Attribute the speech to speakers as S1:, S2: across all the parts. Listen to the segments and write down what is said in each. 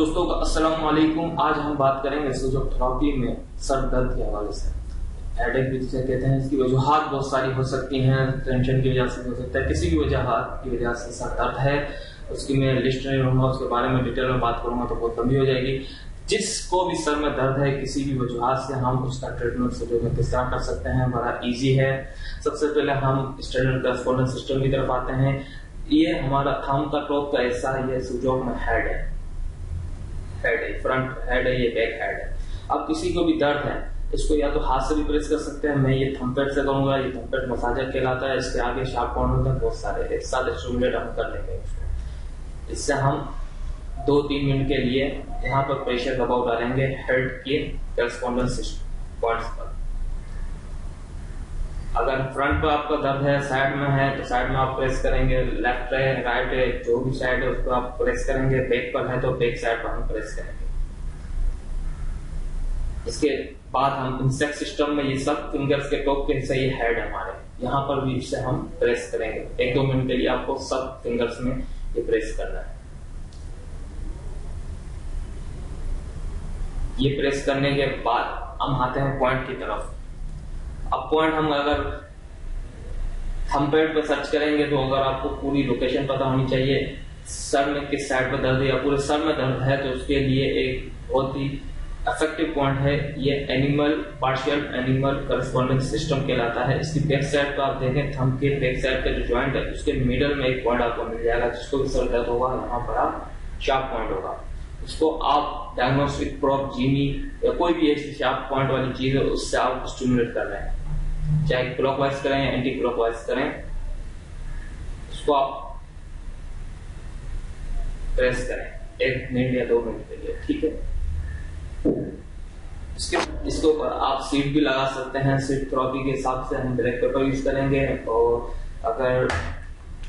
S1: दोस्तों का अस्सलाम वालेकुम। आज हम बात करेंगे फिजियोथेरेपी में सर दर्द के हवाले से। हेडेक भी जिसे कहते हैं, इसकी वजूहात बहुत सारी हो सकती हैं। टेंशन की वजह से हो सकता है, किसी भी वजह की वजह से सर दर्द है, उसकी मैं लिस्ट नहीं रहूंगा, उसके बारे में डिटेल में बात करूंगा तो बहुत लंबी हो जाएगी। जिसको भी सर में दर्द है किसी भी वजूहात से, हम उसका ट्रीटमेंट से जो है किस तरह कर सकते हैं, बड़ा इजी है। सबसे पहले हम स्टैंडर्ड करेस्पॉन्डेंस सिस्टम की तरफ आते हैं। ये हमारा थंब का टॉप का ऐसा है, ये सूजों में हेड है, फ्रंट हेड है, ये बैक हेड है। अब किसी को भी दर्द है, इसको या तो हाथ से भी प्रेस कर सकते हैं, मैं ये थंबपेड से करूंगा, ये थंबपेड मसाजर कहलाता है। इसके आगे शार्प पॉइंट होते हैं बहुत सारे, एक साथ स्टिमुलेट हम कर लेंगे इसको। इससे हम 2-3 मिनट के लिए यहाँ पर प्रेशर दबाव डालेंगे हेड के करेस्पॉन्डेंस पॉइंट्स पर। अगर फ्रंट पे आपका दर्द है, साइड में है, तो साइड में आप प्रेस करेंगे, लेफ्ट है राइट है जो भी साइड है उसको आप प्रेस करेंगे। बैक पर है तो बैक साइड पर हम प्रेस करेंगे। इसके बाद हम इंसेक्ट सिस्टम में ये सब फिंगर्स के टॉप के हिस्से, ये हेड हमारे, यहाँ पर भी इससे हम प्रेस करेंगे। 1-2 मिनट के लिए आपको सब फिंगर्स में ये प्रेस करना है। ये प्रेस करने के बाद हम आते हैं पॉइंट की तरफ। अब पॉइंट हम अगर थंबपेड पे सर्च करेंगे तो अगर आपको पूरी लोकेशन पता होनी चाहिए, सर में किस साइड पर दर्द है या पूरे सर में दर्द है, तो उसके लिए एक बहुत ही इफेक्टिव पॉइंट है ये पार्शियल एनिमल करेस्पॉन्डेंस सिस्टम कहलाता है। इसकी बैक साइड पर आप देखें, थंब के बैक साइड का जो जॉइंट है उसके मिडल में एक पॉइंट आपको मिल जाएगा। जिसको भी सर दर्द होगा यहाँ पर आप शार्प पॉइंट होगा, उसको आप डायग्नोस्टिक प्रोब जीनी या कोई भी ऐसी शार्प पॉइंट वाली चीज है उससे आप स्टिमुलेट कर रहे हैं, चाहे क्लॉकवाइज करें या एंटी क्लॉकवाइज करें, उसको आप प्रेस करें 1 मिनट या 2 मिनट के लिए, ठीक है। इसके ऊपर आप सीट भी लगा सकते हैं। सीट थेरेपी के हिसाब से हम ब्लैक पेपर यूज करेंगे, और अगर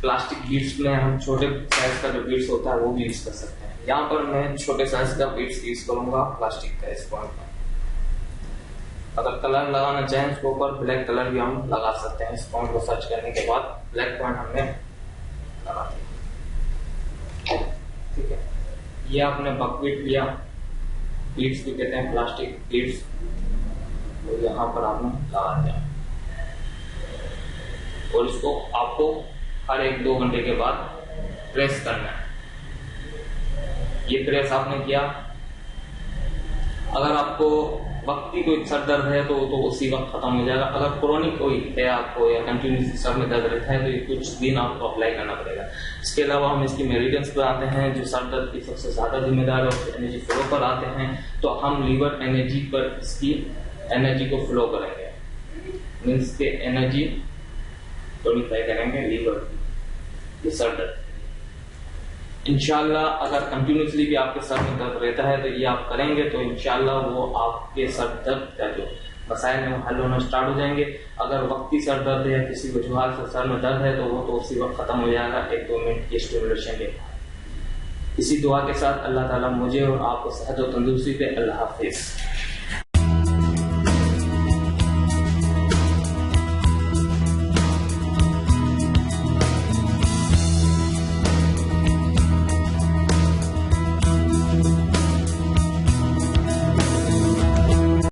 S1: प्लास्टिक बीड्स में हम छोटे साइज का जो बीड्स होता है वो भी यूज कर सकते हैं। यहाँ पर मैं छोटे साइज का बीड्स यूज करूंगा प्लास्टिक का इस पॉइंट पर। अगर कलर लगाना चाहें उसके ऊपर ब्लैक कलर भी हम लगा सकते हैं। इस पॉइंट को सर्च करने के बाद ब्लैक पॉइंट हमने लगा दिया, ठीक है। ये आपने बकवीट लिया, बीड्स भी कहते हैं प्लास्टिक बीड्स, तो यहाँ पर आपने लगा दिया, और इसको आपको हर 1-2 घंटे के बाद प्रेस करना है। ये प्रेस आपने किया। अगर आपको वक्ती कोई सर दर्द है तो उसी वक्त खत्म हो जाएगा। अगर क्रोनिक कोई है आपको या कंटिन्यूसली सर में दर्द रहता है तो ये कुछ दिन आपको अप्लाई करना पड़ेगा। इसके अलावा हम इसकी मेरिडियंस पर आते हैं, जो सर दर्द की सबसे ज्यादा जिम्मेदार है, उसकी एनर्जी फ्लो पर आते हैं। तो हम लीवर एनर्जी पर इसकी एनर्जी को फ्लो करेंगे, मीन्स के एनर्जी प्रोडिफाई करेंगे लीवर की सर दर्द। इंशाल्लाह अगर कंटिन्यूसली भी आपके सर में दर्द रहता है तो ये आप करेंगे तो इंशाल्लाह वो आपके सर दर्द का जो मसाइल है वो हल होना स्टार्ट हो जाएंगे। अगर वक्ती सर दर्द है या किसी वजूहात से सर में दर्द है तो वो तो उसी वक्त खत्म हो जाएगा 1-2 मिनट की स्टिमुलेशन के। इसी दुआ के साथ अल्लाह ताला मुझे और आपको सेहत और तंदुरुस्ती दे। अल्लाह हाफिज।